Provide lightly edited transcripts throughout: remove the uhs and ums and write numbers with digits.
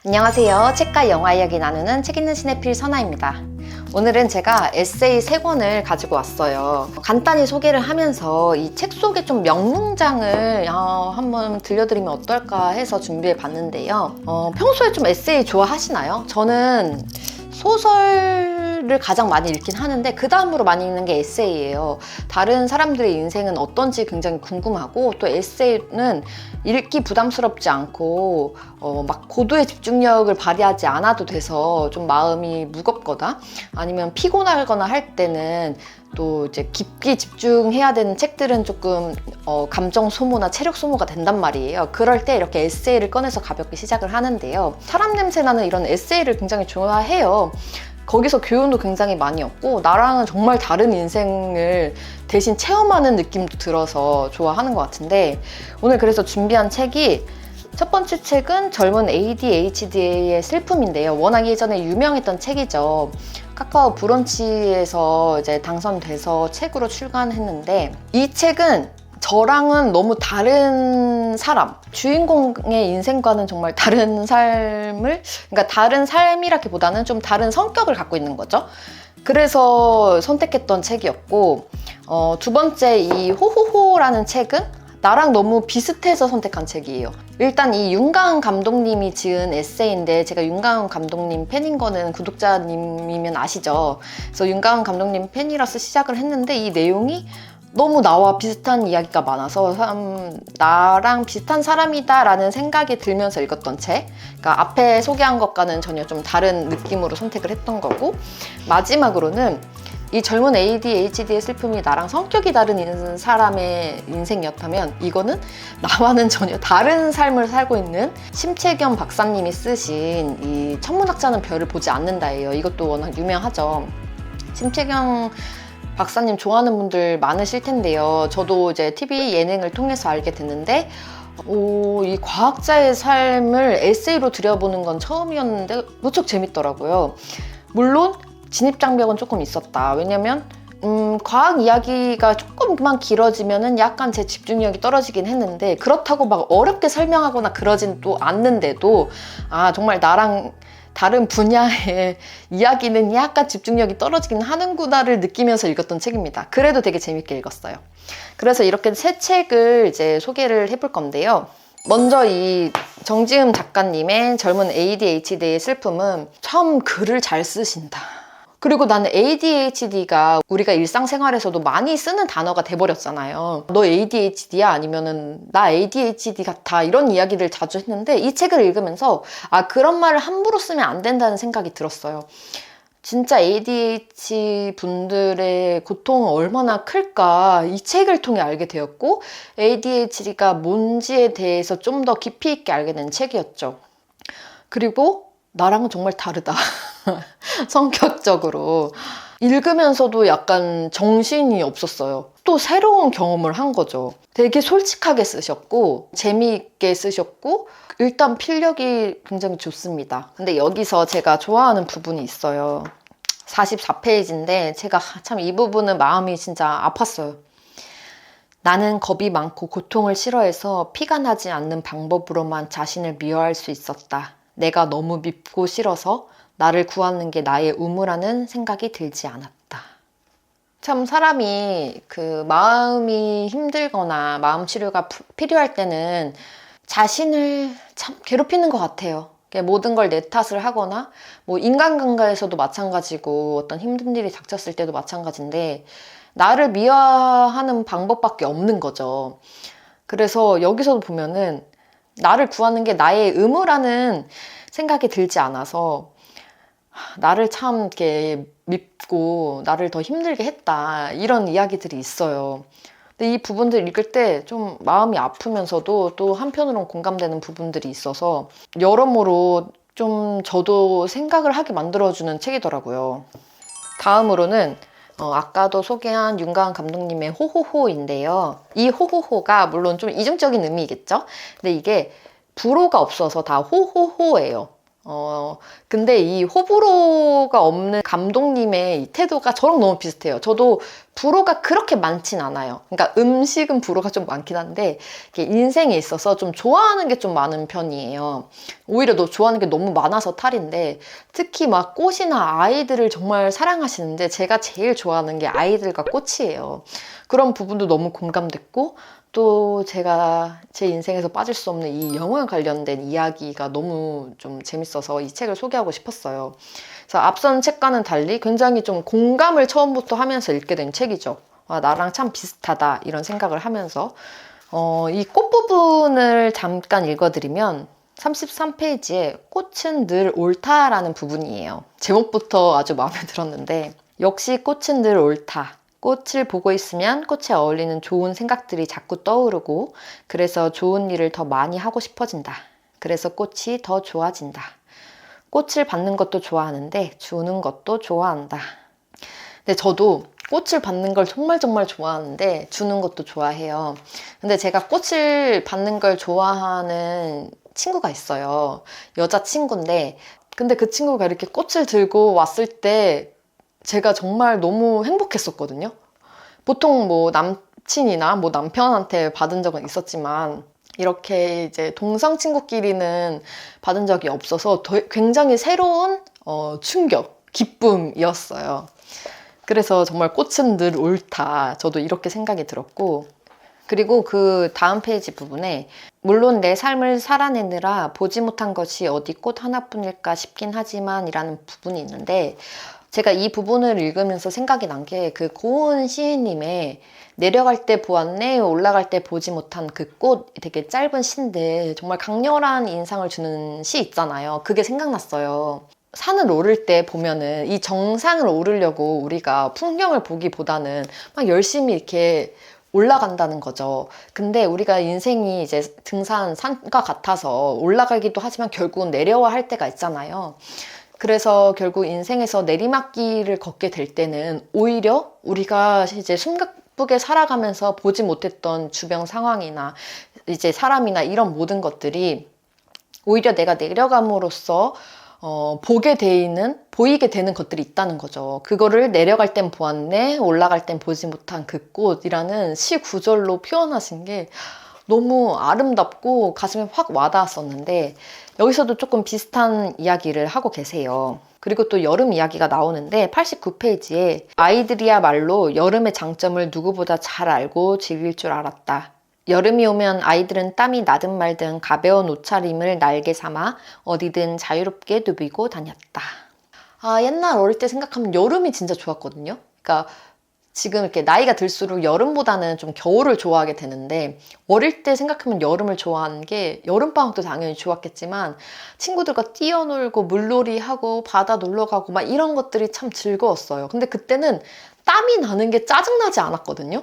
안녕하세요. 책과 영화 이야기 나누는 책 읽는 시네필 선아입니다. 오늘은 제가 에세이 3권을 가지고 왔어요. 간단히 소개를 하면서 이 책 속의 좀 명문장을 한번 들려드리면 어떨까 해서 준비해 봤는데요. 평소에 좀 에세이 좋아하시나요? 저는 소설을 가장 많이 읽긴 하는데 그 다음으로 많이 읽는 게 에세이예요. 다른 사람들의 인생은 어떤지 굉장히 궁금하고, 또 에세이는 읽기 부담스럽지 않고 막 고도의 집중력을 발휘하지 않아도 돼서 좀 마음이 무겁거나 아니면 피곤하거나 할 때는 또 이제 깊게 집중해야 되는 책들은 조금 감정 소모나 체력 소모가 된단 말이에요. 그럴 때 이렇게 에세이를 꺼내서 가볍게 시작을 하는데요. 사람 냄새 나는 이런 에세이를 굉장히 좋아해요. 거기서 교훈도 굉장히 많이 얻고 나랑은 정말 다른 인생을 대신 체험하는 느낌도 들어서 좋아하는 것 같은데, 오늘 그래서 준비한 책이, 첫 번째 책은 젊은 ADHD의 슬픔인데요. 워낙 예전에 유명했던 책이죠. 카카오 브런치에서 이제 당선돼서 책으로 출간했는데, 이 책은 저랑은 너무 다른 사람, 주인공의 인생과는 정말 다른 삶을, 그러니까 다른 삶이라기보다는 좀 다른 성격을 갖고 있는 거죠. 그래서 선택했던 책이었고, 두 번째 이 호호호라는 책은 나랑 너무 비슷해서 선택한 책이에요. 일단 이 윤가은 감독님이 지은 에세이인데, 제가 윤가은 감독님 팬인 거는 구독자님이면 아시죠? 그래서 윤가은 감독님 팬이라서 시작을 했는데, 이 내용이 너무 나와 비슷한 이야기가 많아서 나랑 비슷한 사람이다 라는 생각이 들면서 읽었던 책. 그러니까 앞에 소개한 것과는 전혀 좀 다른 느낌으로 선택을 했던 거고, 마지막으로는 이 젊은 ADHD의 슬픔이 나랑 성격이 다른 사람의 인생이었다면, 이거는 나와는 전혀 다른 삶을 살고 있는 심채겸 박사님이 쓰신 이 천문학자는 별을 보지 않는다예요. 이것도 워낙 유명하죠. 심채겸 박사님 좋아하는 분들 많으실 텐데요. 저도 이제 TV 예능을 통해서 알게 됐는데, 이 과학자의 삶을 에세이로 들여보는 건 처음이었는데 무척 재밌더라고요. 물론 진입장벽은 조금 있었다. 왜냐면 과학 이야기가 조금만 길어지면은 약간 제 집중력이 떨어지긴 했는데, 그렇다고 막 어렵게 설명하거나 그러진 또 않는데도 정말 나랑 다른 분야의 이야기는 약간 집중력이 떨어지긴 하는구나를 느끼면서 읽었던 책입니다. 그래도 되게 재밌게 읽었어요. 그래서 이렇게 세 책을 이제 소개를 해볼 건데요. 먼저 이 정지흠 작가님의 젊은 ADHD의 슬픔은 참 글을 잘 쓰신다. 그리고 나는 ADHD가 우리가 일상생활에서도 많이 쓰는 단어가 돼버렸잖아요. 너 ADHD야? 아니면은 나 ADHD 같아? 이런 이야기를 자주 했는데, 이 책을 읽으면서 그런 말을 함부로 쓰면 안 된다는 생각이 들었어요. 진짜 ADHD 분들의 고통은 얼마나 클까 이 책을 통해 알게 되었고, ADHD가 뭔지에 대해서 좀 더 깊이 있게 알게 된 책이었죠. 그리고 나랑은 정말 다르다. 성격적으로. 읽으면서도 약간 정신이 없었어요. 또 새로운 경험을 한 거죠. 되게 솔직하게 쓰셨고 재미있게 쓰셨고, 일단 필력이 굉장히 좋습니다. 근데 여기서 제가 좋아하는 부분이 있어요. 44페이지인데 제가 참 이 부분은 마음이 진짜 아팠어요. 나는 겁이 많고 고통을 싫어해서 피가 나지 않는 방법으로만 자신을 미워할 수 있었다. 내가 너무 밉고 싫어서 나를 구하는 게 나의 의무라는 생각이 들지 않았다. 참 사람이 마음이 힘들거나 마음 치료가 필요할 때는 자신을 참 괴롭히는 것 같아요. 모든 걸 내 탓을 하거나, 뭐 인간관계에서도 마찬가지고 어떤 힘든 일이 닥쳤을 때도 마찬가지인데, 나를 미워하는 방법밖에 없는 거죠. 그래서 여기서도 보면은 나를 구하는 게 나의 의무라는 생각이 들지 않아서 나를 참 이렇게 밉고 나를 더 힘들게 했다, 이런 이야기들이 있어요. 근데 이 부분들 읽을 때 좀 마음이 아프면서도 또 한편으로는 공감되는 부분들이 있어서 여러모로 좀 저도 생각을 하게 만들어주는 책이더라고요. 다음으로는 아까도 소개한 윤가은 감독님의 호호호인데요. 이 호호호가 물론 좀 이중적인 의미겠죠? 근데 이게 불호가 없어서 다 호호호예요. 근데 이 호불호가 없는 감독님의 이 태도가 저랑 너무 비슷해요. 저도 불호가 그렇게 많진 않아요. 그러니까 음식은 불호가 좀 많긴 한데 인생에 있어서 좀 좋아하는 게 좀 많은 편이에요. 오히려 너 좋아하는 게 너무 많아서 탈인데, 특히 막 꽃이나 아이들을 정말 사랑하시는데 제가 제일 좋아하는 게 아이들과 꽃이에요. 그런 부분도 너무 공감됐고, 또 제가 제 인생에서 빠질 수 없는 이 영화 관련된 이야기가 너무 좀 재밌어서 이 책을 소개하고 싶었어요. 그래서 앞선 책과는 달리 굉장히 좀 공감을 처음부터 하면서 읽게 된 책이죠. 아, 나랑 참 비슷하다 이런 생각을 하면서 이 꽃 부분을 잠깐 읽어드리면 33페이지에 꽃은 늘 옳다라는 부분이에요. 제목부터 아주 마음에 들었는데, 역시 꽃은 늘 옳다. 꽃을 보고 있으면 꽃에 어울리는 좋은 생각들이 자꾸 떠오르고, 그래서 좋은 일을 더 많이 하고 싶어진다. 그래서 꽃이 더 좋아진다. 꽃을 받는 것도 좋아하는데 주는 것도 좋아한다. 근데 저도 꽃을 받는 걸 정말 좋아하는데 주는 것도 좋아해요. 근데 제가 꽃을 받는 걸 좋아하는 친구가 있어요. 여자친구인데, 근데 그 친구가 이렇게 꽃을 들고 왔을 때 제가 정말 너무 행복했었거든요. 보통 뭐 남친이나 뭐 남편한테 받은 적은 있었지만, 이렇게 이제 동성 친구끼리는 받은 적이 없어서 굉장히 새로운 충격, 기쁨이었어요. 그래서 정말 꽃은 늘 옳다. 저도 이렇게 생각이 들었고, 그리고 그 다음 페이지 부분에 물론 내 삶을 살아내느라 보지 못한 것이 어디 꽃 하나뿐일까 싶긴 하지만 이라는 부분이 있는데, 제가 이 부분을 읽으면서 생각이 난 게 그 고은 시인님의 내려갈 때 보았네, 올라갈 때 보지 못한 그 꽃, 되게 짧은 시인데 정말 강렬한 인상을 주는 시 있잖아요. 그게 생각났어요. 산을 오를 때 보면은 이 정상을 오르려고 우리가 풍경을 보기보다는 막 열심히 이렇게 올라간다는 거죠. 근데 우리가 인생이 이제 등산, 산과 같아서 올라가기도 하지만 결국은 내려와 할 때가 있잖아요. 그래서 결국 인생에서 내리막길을 걷게 될 때는 오히려 우리가 이제 숨가쁘게 살아가면서 보지 못했던 주변 상황이나 이제 사람이나 이런 모든 것들이 오히려 내가 내려감으로써 보이게 되는 것들이 있다는 거죠. 그거를 내려갈 땐 보았네, 올라갈 땐 보지 못한 그 꽃이라는 시 구절로 표현하신 게 너무 아름답고 가슴에 확 와닿았었는데, 여기서도 조금 비슷한 이야기를 하고 계세요. 그리고 또 여름 이야기가 나오는데 89페이지에 아이들이야말로 여름의 장점을 누구보다 잘 알고 즐길 줄 알았다. 여름이 오면 아이들은 땀이 나든 말든 가벼운 옷차림을 날개 삼아 어디든 자유롭게 누비고 다녔다. 아, 옛날 어릴 때 생각하면 여름이 진짜 좋았거든요. 그러니까 지금 이렇게 나이가 들수록 여름보다는 좀 겨울을 좋아하게 되는데, 어릴 때 생각하면 여름을 좋아하는 게, 여름방학도 당연히 좋았겠지만 친구들과 뛰어놀고 물놀이하고 바다 놀러가고 막 이런 것들이 참 즐거웠어요. 근데 그때는 땀이 나는 게 짜증나지 않았거든요.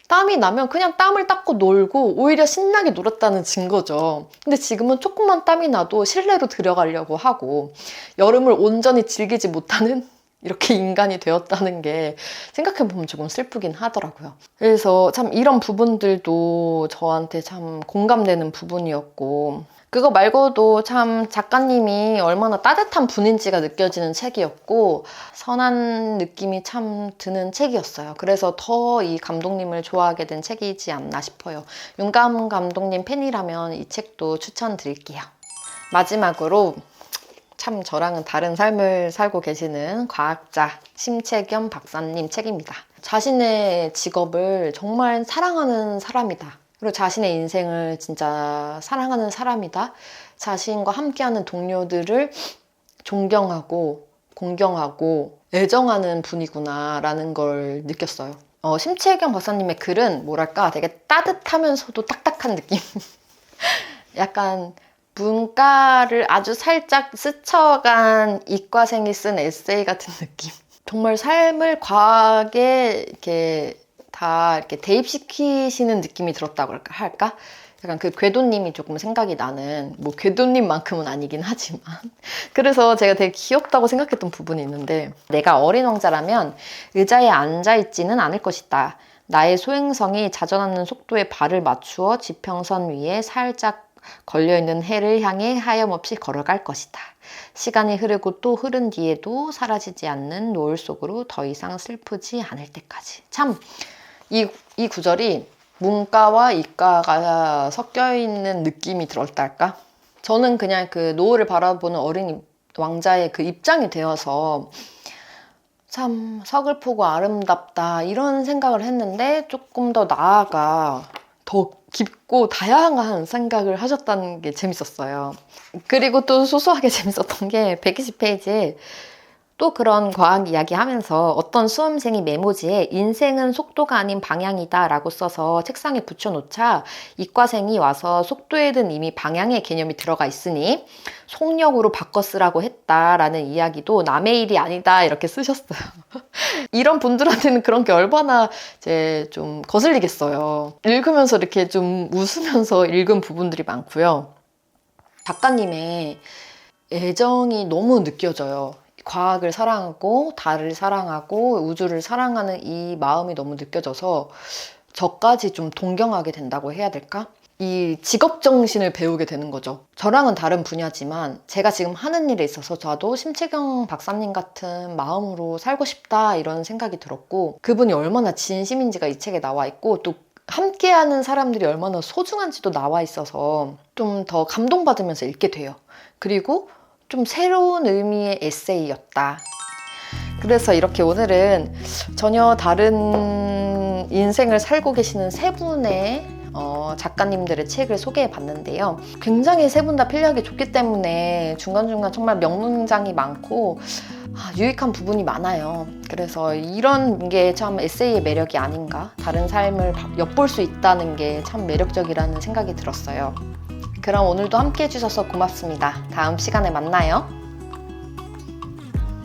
땀이 나면 그냥 땀을 닦고 놀고 오히려 신나게 놀았다는 증거죠. 근데 지금은 조금만 땀이 나도 실내로 들어가려고 하고 여름을 온전히 즐기지 못하는 이렇게 인간이 되었다는 게 생각해보면 조금 슬프긴 하더라고요. 그래서 참 이런 부분들도 저한테 참 공감되는 부분이었고, 그거 말고도 참 작가님이 얼마나 따뜻한 분인지가 느껴지는 책이었고 선한 느낌이 참 드는 책이었어요. 그래서 더 이 감독님을 좋아하게 된 책이지 않나 싶어요. 윤가은 감독님 팬이라면 이 책도 추천드릴게요. 마지막으로 참 저랑은 다른 삶을 살고 계시는 과학자 심채겸 박사님 책입니다. 자신의 직업을 정말 사랑하는 사람이다. 그리고 자신의 인생을 진짜 사랑하는 사람이다. 자신과 함께하는 동료들을 존경하고 공경하고 애정하는 분이구나라는 걸 느꼈어요. 심채겸 박사님의 글은 뭐랄까 되게 따뜻하면서도 딱딱한 느낌. 약간 문과를 아주 살짝 스쳐간 이과생이 쓴 에세이 같은 느낌. 정말 삶을 과하게 이렇게 다 이렇게 대입시키시는 느낌이 들었다고 할까? 약간 그 궤도님이 조금 생각이 나는, 뭐 궤도님만큼은 아니긴 하지만 그래서 제가 되게 귀엽다고 생각했던 부분이 있는데, 내가 어린 왕자라면 의자에 앉아있지는 않을 것이다. 나의 소행성이 자전하는 속도에 발을 맞추어 지평선 위에 살짝 걸려있는 해를 향해 하염없이 걸어갈 것이다. 시간이 흐르고 또 흐른 뒤에도 사라지지 않는 노을 속으로 더 이상 슬프지 않을 때까지. 참, 이 구절이 문과와 이과가 섞여 있는 느낌이 들었달까? 저는 그냥 그 노을을 바라보는 어린 왕자의 그 입장이 되어서 참 서글프고 아름답다 이런 생각을 했는데 조금 더 나아가 더 깊고 다양한 생각을 하셨다는 게 재밌었어요. 그리고 또 소소하게 재밌었던 게 120페이지에 또 그런 과학 이야기 하면서 어떤 수험생이 메모지에 인생은 속도가 아닌 방향이다 라고 써서 책상에 붙여놓자 이과생이 와서 속도에는 이미 방향의 개념이 들어가 있으니 속력으로 바꿔 쓰라고 했다라는 이야기도 남의 일이 아니다 이렇게 쓰셨어요. 이런 분들한테는 그런 게 얼마나 이제 좀 거슬리겠어요. 읽으면서 이렇게 좀 웃으면서 읽은 부분들이 많고요. 작가님의 애정이 너무 느껴져요. 과학을 사랑하고 달을 사랑하고 우주를 사랑하는 이 마음이 너무 느껴져서 저까지 좀 동경하게 된다고 해야 될까? 이 직업정신을 배우게 되는 거죠. 저랑은 다른 분야지만 제가 지금 하는 일에 있어서 저도 심채경 박사님 같은 마음으로 살고 싶다 이런 생각이 들었고 그분이 얼마나 진심인지가 이 책에 나와 있고 또 함께하는 사람들이 얼마나 소중한지도 나와 있어서 좀 더 감동받으면서 읽게 돼요. 그리고 좀 새로운 의미의 에세이였다. 그래서 이렇게 오늘은 전혀 다른 인생을 살고 계시는 세 분의 작가님들의 책을 소개해 봤는데요. 굉장히 세 분 다 필력이 좋기 때문에 중간중간 정말 명문장이 많고 유익한 부분이 많아요. 그래서 이런 게 참 에세이의 매력이 아닌가. 다른 삶을 엿볼 수 있다는 게 참 매력적이라는 생각이 들었어요. 그럼 오늘도 함께 해주셔서 고맙습니다. 다음 시간에 만나요.